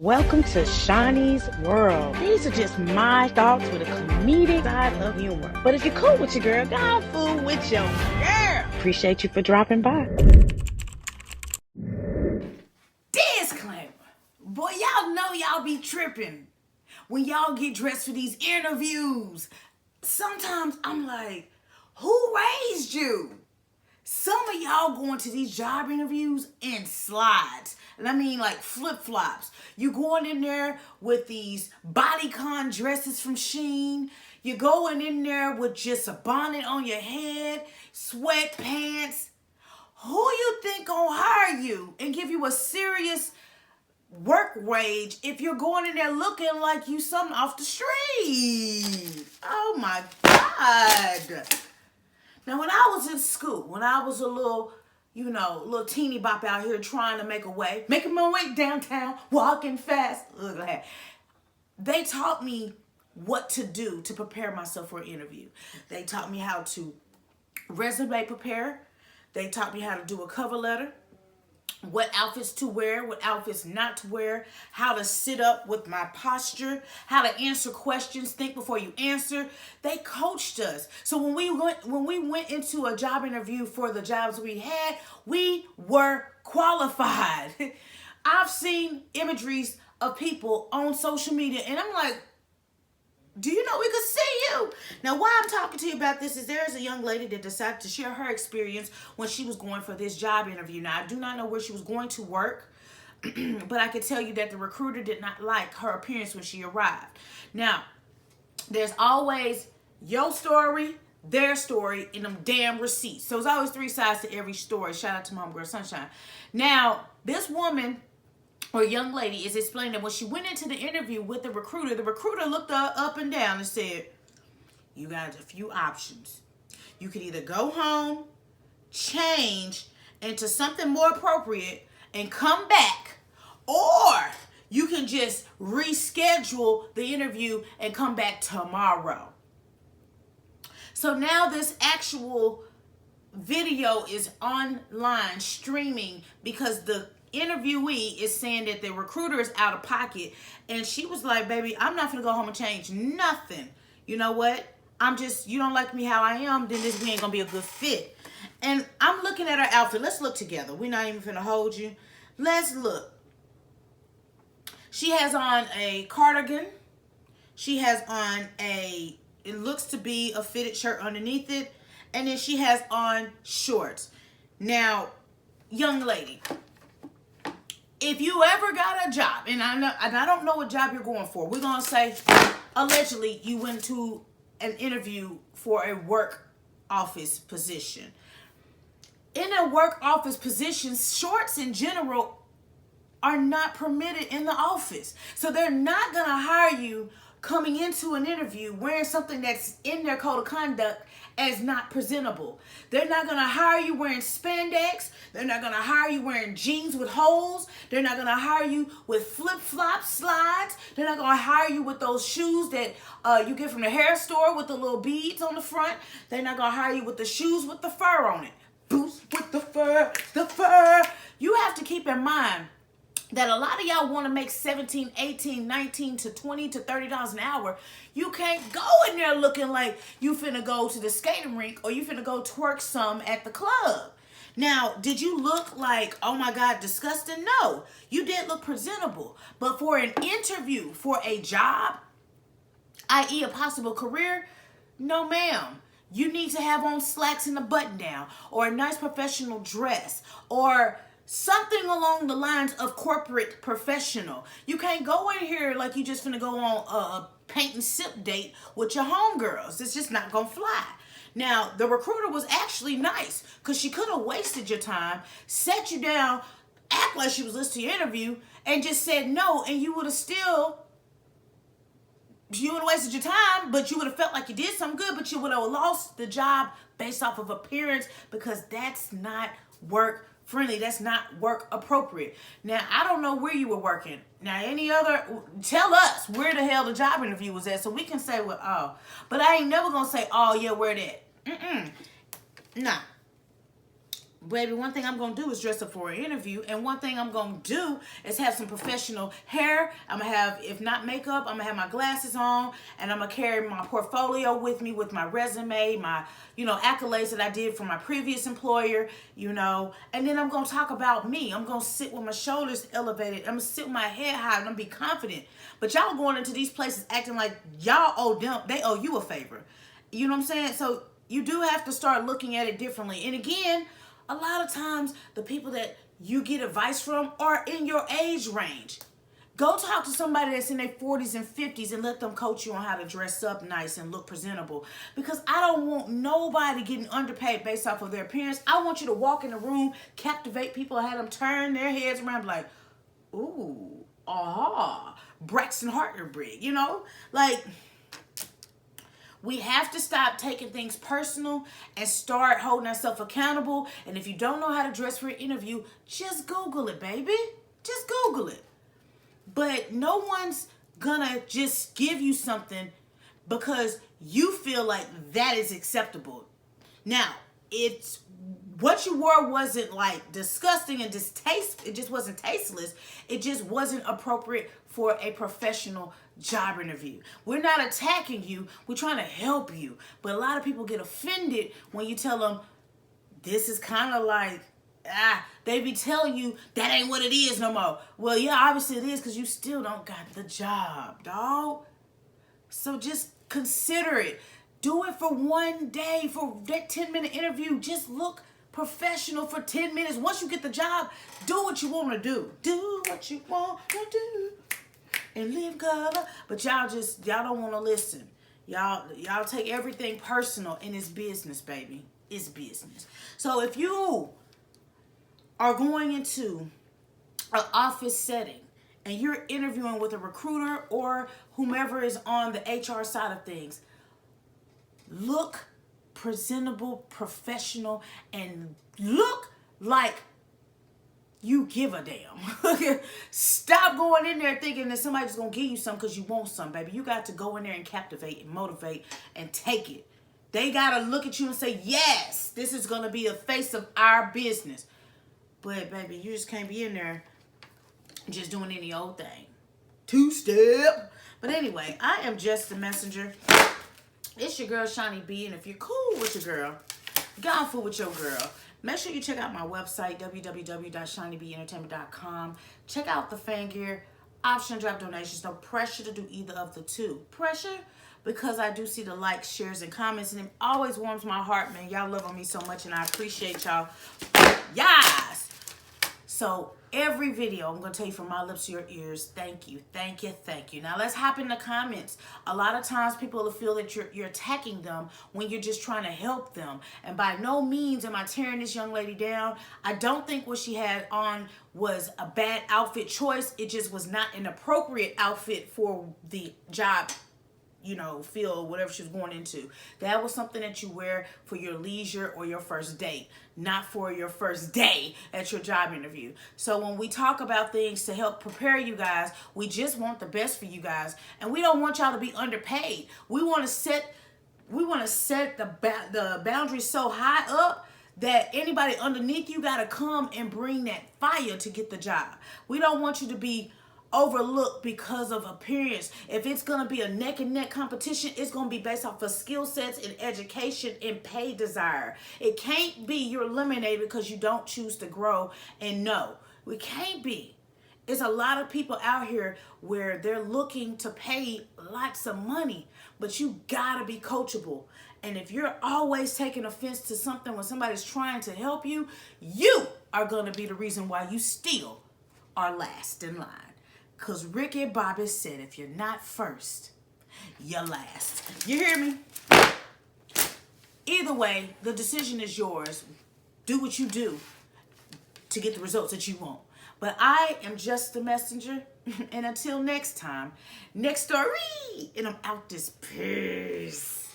Welcome to Shaunie's World. These are just my thoughts with a comedic side of humor. But if you're cool with your girl, go fool with your girl. Appreciate you for dropping by. Disclaimer. Boy, y'all know y'all be tripping when y'all get dressed for these interviews. Sometimes I'm like, who raised you? Some of y'all going to these job interviews in slides. And I mean like flip-flops. You going in there with these bodycon dresses from Shein. You're going in there with just a bonnet on your head, sweatpants. Who you think gonna hire you and give you a serious work wage if you're going in there looking like you something off the street? Oh my God. Now, when I was in school, when I was a little teeny bop out here trying to making my way downtown, walking fast, look at that. They taught me what to do to prepare myself for an interview. They taught me how to resume prepare. They taught me how to do a cover letter, what outfits to wear, what outfits not to wear, how to sit up with my posture, how to answer questions, think before you answer. They coached us. So when we went into a job interview for the jobs we had, we were qualified. I've seen imageries of people on social media and I'm like, do you know we could see you? Now, why I'm talking to you about this is there's a young lady that decided to share her experience when she was going for this job interview. Now, I do not know where she was going to work, but I can tell you that the recruiter did not like her appearance when she arrived. Now, there's always your story, their story, and them damn receipts. So there's always three sides to every story. Shout out to Mom Girl Sunshine. Now, this woman or young lady is explaining that when she went into the interview with the recruiter looked her up and down and said, you got a few options. You could either go home, change into something more appropriate, and come back, or you can just reschedule the interview and come back tomorrow. So now this actual video is online streaming because the interviewee is saying that the recruiter is out of pocket, and she was like, baby, I'm not gonna go home and change nothing. You know what? You don't like me how I am, then we ain't gonna be a good fit. And I'm looking at her outfit. Let's look together. We're not even finna hold you. Let's look. She has on a cardigan. She has on it looks to be a fitted shirt underneath it. And then she has on shorts. Now, young lady, if you ever got a job, and I don't know what job you're going for. We're going to say, allegedly, you went to an interview for a work office position. In a work office position, shorts in general are not permitted in the office. So they're not going to hire you coming into an interview wearing something that's in their code of conduct as not presentable. They're not going to hire you wearing spandex. They're not going to hire you wearing jeans with holes. They're not going to hire you with flip-flop slides. They're not going to hire you with those shoes that you get from the hair store with the little beads on the front. They're not going to hire you with the shoes with the fur on it. Boots with the fur, the fur. You have to keep in mind that a lot of y'all want to make $17, $18, $19 to $20 to $30 an hour. You can't go in there looking like you finna go to the skating rink or you finna go twerk some at the club. Now, did you look like, oh my God, disgusting? No, you did look presentable. But for an interview, for a job, i.e. a possible career, no ma'am. You need to have on slacks and a button down or a nice professional dress or something along the lines of corporate professional. You can't go in here like you just finna go on a paint and sip date with your homegirls. It's just not gonna fly. Now, the recruiter was actually nice because she could have wasted your time, sat you down, act like she was listening to your interview, and just said no, and you would have wasted your time, but you would have felt like you did something good, but you would have lost the job based off of appearance because that's not work friendly. That's not work appropriate. Now, I don't know where you were working. Now, tell us where the hell the job interview was at so we can say, well, oh. But I ain't never going to say, oh, yeah, where that? Nah. baby, one thing I'm going to do is dress up for an interview. And one thing I'm going to do is have some professional hair. I'm going to have, if not makeup, I'm going to have my glasses on. And I'm going to carry my portfolio with me with my resume, my, accolades that I did for my previous employer, And then I'm going to talk about me. I'm going to sit with my shoulders elevated. I'm going to sit with my head high and I'm going to be confident. But y'all going into these places acting like y'all owe them, they owe you a favor. You know what I'm saying? So you do have to start looking at it differently. And again, a lot of times the people that you get advice from are in your age range. Go talk to somebody that's in their 40s and 50s and let them coach you on how to dress up nice and look presentable. Because I don't want nobody getting underpaid based off of their appearance. I want you to walk in the room, captivate people, have them turn their heads around like, ooh, aha, Braxton Hartnebrig, Like, we have to stop taking things personal and start holding ourselves accountable. And if you don't know how to dress for an interview, just Google it, baby. Just Google it. But no one's gonna just give you something because you feel like that is acceptable. Now, it's what you wore wasn't like disgusting and distasteful. It just wasn't tasteless. It just wasn't appropriate for a professional job interview. We're not attacking you. We're trying to help you. But a lot of people get offended when you tell them this is kind of like, they be telling you that ain't what it is no more. Well, yeah, obviously it is because you still don't got the job, dog. So just consider it. Do it for one day, for that 10-minute interview. Just look professional for 10 minutes. Once you get the job, do what you want to do. Do what you want to do. And live color. But y'all don't want to listen. Y'all take everything personal, and it's business, baby. It's business. So if you are going into an office setting and you're interviewing with a recruiter or whomever is on the HR side of things, look presentable, professional, and look like you give a damn. Stop going in there thinking that somebody's going to give you something because you want something, baby. You got to go in there and captivate and motivate and take it. They got to look at you and say, yes, this is going to be the face of our business. But, baby, you just can't be in there just doing any old thing. Two-step. But anyway, I am just the messenger. It's your girl, Shaunie B. And if you're cool with your girl, go on fool with your girl. Make sure you check out my website, www.shauniebent.entertainment.com. Check out the fan gear, option drop donations. No pressure to do either of the two. Pressure because I do see the likes, shares, and comments, and it always warms my heart, man. Y'all love on me so much, and I appreciate y'all. Yes! So every video, I'm going to tell you from my lips to your ears, thank you, thank you, thank you. Now let's hop in the comments. A lot of times people will feel that you're attacking them when you're just trying to help them. And by no means am I tearing this young lady down. I don't think what she had on was a bad outfit choice. It just was not an appropriate outfit for the job, field, whatever she was going into. That was something that you wear for your leisure or your first date, not for your first day at your job interview. So when we talk about things to help prepare you guys, we just want the best for you guys, and we don't want y'all to be underpaid. We want to set the boundaries so high up that anybody underneath you got to come and bring that fire to get the job. We don't want you to be overlooked because of appearance. If it's going to be a neck and neck competition, it's going to be based off of skill sets and education and pay desire. It can't be you're eliminated because you don't choose to grow and know. We can't be. There's a lot of people out here where they're looking to pay lots of money, but you gotta be coachable. And if you're always taking offense to something when somebody's trying to help you, you are gonna be the reason why you still are last in line. Because Ricky Bobby said, if you're not first, you're last. You hear me? Either way, the decision is yours. Do what you do to get the results that you want. But I am just the messenger. And until next time, next story. And I'm out this piece.